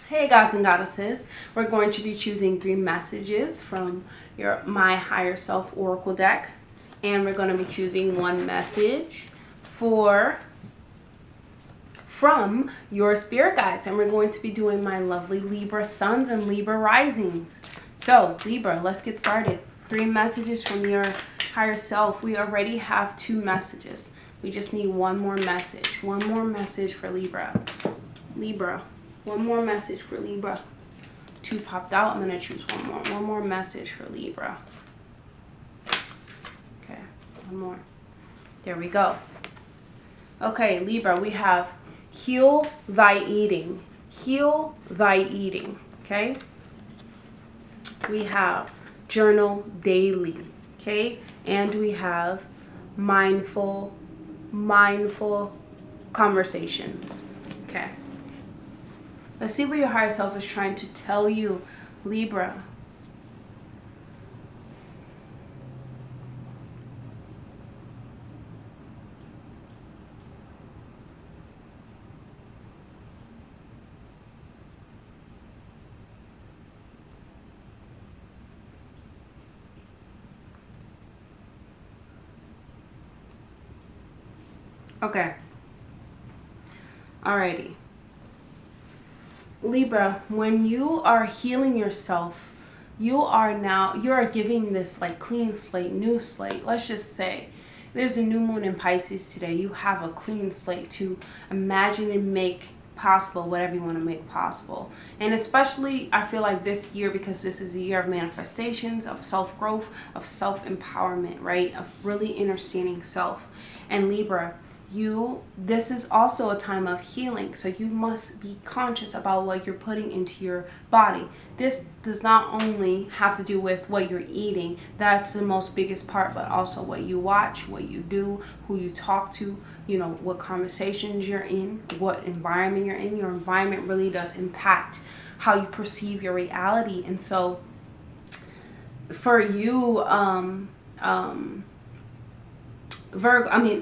Hey gods and goddesses, we're going to be choosing 3 messages from your My Higher Self Oracle deck, and we're going to be choosing 1 message from your spirit guides, and we're going to be doing my lovely Libra suns and Libra risings. So Libra, let's get started. 3 messages from your higher self. We already have 2 messages. We just need 1 more message. 1 more message for Libra. Libra. 1 more message for Libra. 2 popped out. I'm going to choose 1 more. 1 more message for Libra. Okay, 1 more. There we go. Okay, Libra, we have heal thy eating. Heal thy eating. Okay? We have journal daily. Okay? And we have mindful conversations. Okay. Let's see what your higher self is trying to tell you, Libra. Okay. Alrighty. Libra, when you are healing yourself, you are giving this like clean slate, new slate. Let's just say there's a new moon in Pisces today. You have a clean slate to imagine and make possible whatever you want to make possible. And especially I feel like this year, because this is a year of manifestations, of self-growth, of self-empowerment, right? Of really understanding self. And Libra, this is also a time of healing, so you must be conscious about what you're putting into your body. This does not only have to do with what you're eating, that's the most biggest part, but also what you watch, what you do, who you talk to, what conversations you're in, what environment you're in. Your environment really does impact how you perceive your reality. And so for you,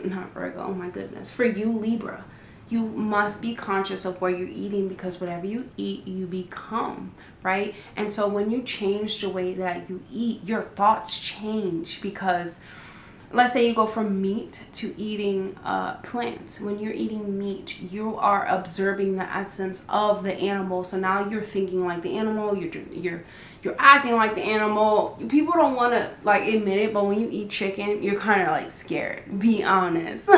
not Virgo, oh my goodness. For you, Libra, you must be conscious of what you're eating, because whatever you eat, you become, right? And so when you change the way that you eat, your thoughts change, because let's say you go from meat to eating plants. When you're eating meat, you are observing the essence of the animal. So now you're thinking like the animal, you're acting like the animal. People don't want to like admit it, but when you eat chicken, you're kind of like scared. Be honest.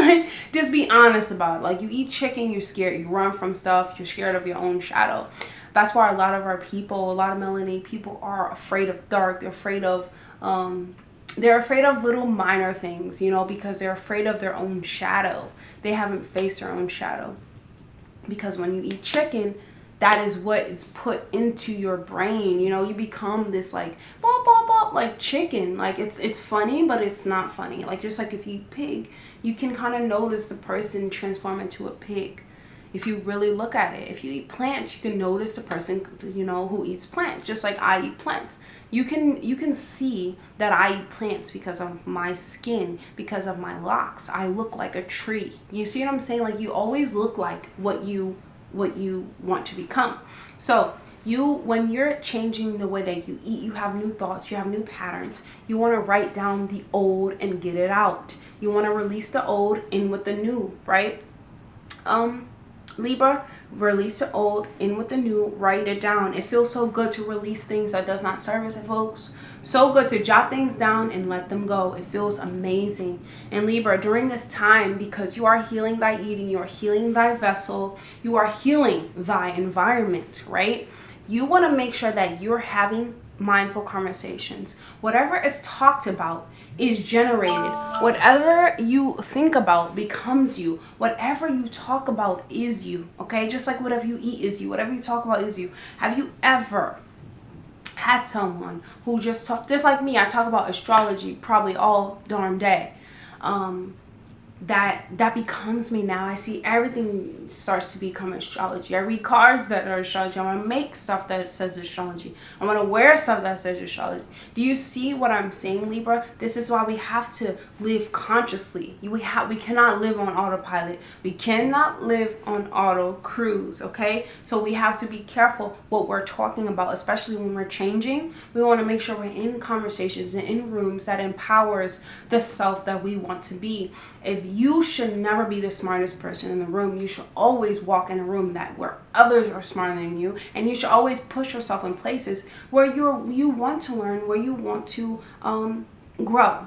Just be honest about it. Like you eat chicken, you're scared. You run from stuff. You're scared of your own shadow. That's why a lot of our people, a lot of melanated people, are afraid of dark. They're afraid of little minor things, because they're afraid of their own shadow. They haven't faced their own shadow. Because when you eat chicken, that is what is put into your brain. You become this like bop bop bop, like chicken. Like it's funny, but it's not funny. Like just like if you eat pig, you can kind of notice the person transform into a pig. If you really look at it, if you eat plants, you can notice the person, who eats plants. Just like I eat plants. You can see that I eat plants because of my skin, because of my locks. I look like a tree. You see what I'm saying? Like you always look like what you want to become. So when you're changing the way that you eat, you have new thoughts, you have new patterns. You want to write down the old and get it out. You want to release the old in with the new, right? Libra, release the old, in with the new, write it down. It feels so good to release things that does not serve us, folks. So good to jot things down and let them go. It feels amazing. And Libra, during this time, because you are healing thy eating, you are healing thy vessel, you are healing thy environment, right? You want to make sure that you're having mindful conversations. Whatever is talked about is generated. Whatever you think about becomes you. Whatever you talk about is you. Okay? Just like whatever you eat is you. Whatever you talk about is you. Have you ever had someone who just like me, I talk about astrology probably all darn day. that becomes me now. I see everything starts to become astrology. I read cards that are astrology. I want to make stuff that says astrology. I want to wear stuff that says astrology. Do you see what I'm saying, Libra? This is why we have to live consciously. We cannot live on autopilot. We cannot live on auto cruise, okay? So we have to be careful what we're talking about, especially when we're changing. We want to make sure we're in conversations and in rooms that empowers the self that we want to be. If you should never be the smartest person in the room, you should always walk in a room where others are smarter than you, and you should always push yourself in places where you want to learn, where you want to grow.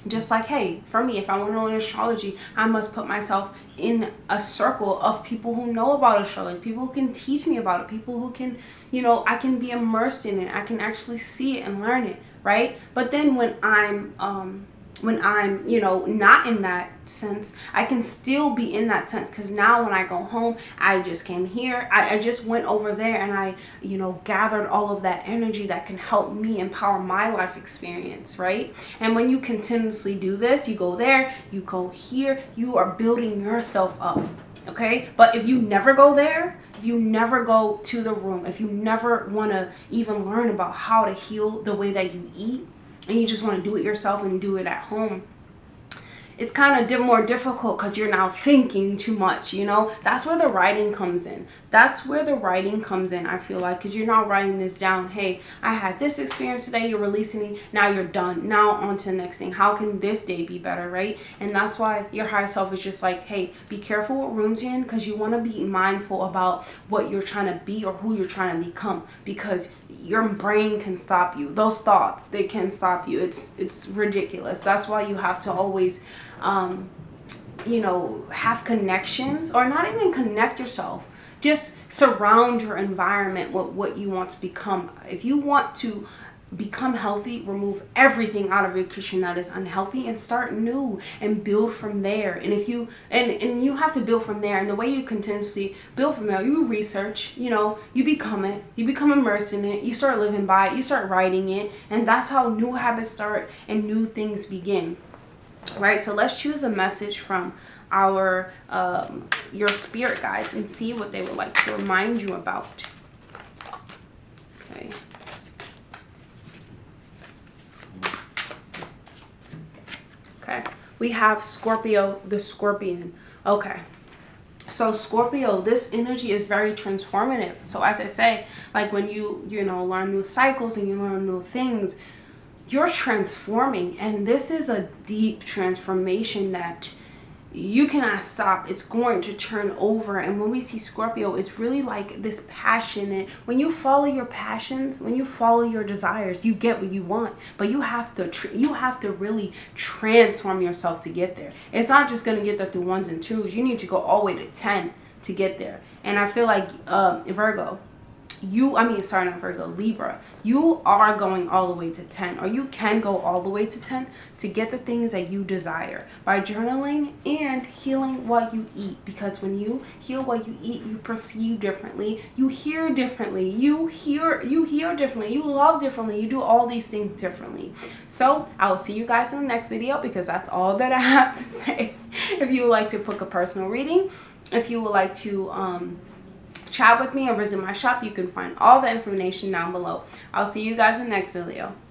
Just like, hey, for me, if I want to learn astrology, I must put myself in a circle of people who know about astrology, people who can teach me about it, people who can, I can be immersed in it. I can actually see it and learn it, right? But then when I'm not in that sense, I can still be in that sense, because now when I go home, I just came here, I just went over there, and I gathered all of that energy that can help me empower my life experience, right? And when you continuously do this, you go there, you go here, you are building yourself up, okay? But if you never go there, if you never go to the room, if you never want to even learn about how to heal the way that you eat, and you just want to do it yourself and do it at home, it's kind of more difficult, because you're now thinking too much, That's where the writing comes in. That's where the writing comes in, I feel like, because you're not writing this down. Hey, I had this experience today, you're releasing it, now you're done. Now on to the next thing. How can this day be better, right? And that's why your higher self is just like, hey, be careful what rooms you're in, because you want to be mindful about what you're trying to be or who you're trying to become, because your brain can stop you. Those thoughts, they can stop you. It's ridiculous. That's why you have to always have connections, or not even connect yourself, just surround your environment with what you want to become. If you want to become healthy, remove everything out of your kitchen that is unhealthy and start new and build from there. And if you and you have to build from there, and the way you continuously build from there, you research, you become it, you become immersed in it, you start living by it, you start writing it, and that's how new habits start and new things begin. Right? So let's choose a message from our your spirit guides and see what they would like to remind you about. Okay. Okay. We have Scorpio, the Scorpion. Okay. So Scorpio, this energy is very transformative. So as I say, like when you learn new cycles and you learn new things, you're transforming, and this is a deep transformation that you cannot stop. It's going to turn over. And when we see Scorpio, it's really like this passionate, when you follow your passions, when you follow your desires, you get what you want. But you have to really transform yourself to get there. It's not just going to get there through ones and twos. You need to go all the way to 10 to get there. And I feel like Virgo, Libra, you are going all the way to 10, or you can go all the way to 10 to get the things that you desire by journaling and healing what you eat. Because when you heal what you eat, you perceive differently, you hear differently, you hear differently, you love differently, you do all these things differently. So I will see you guys in the next video, because that's all that I have to say. If you would like to book a personal reading, if you would like to chat with me or visit my shop, you can find all the information down below. I'll see you guys in the next video. Bye.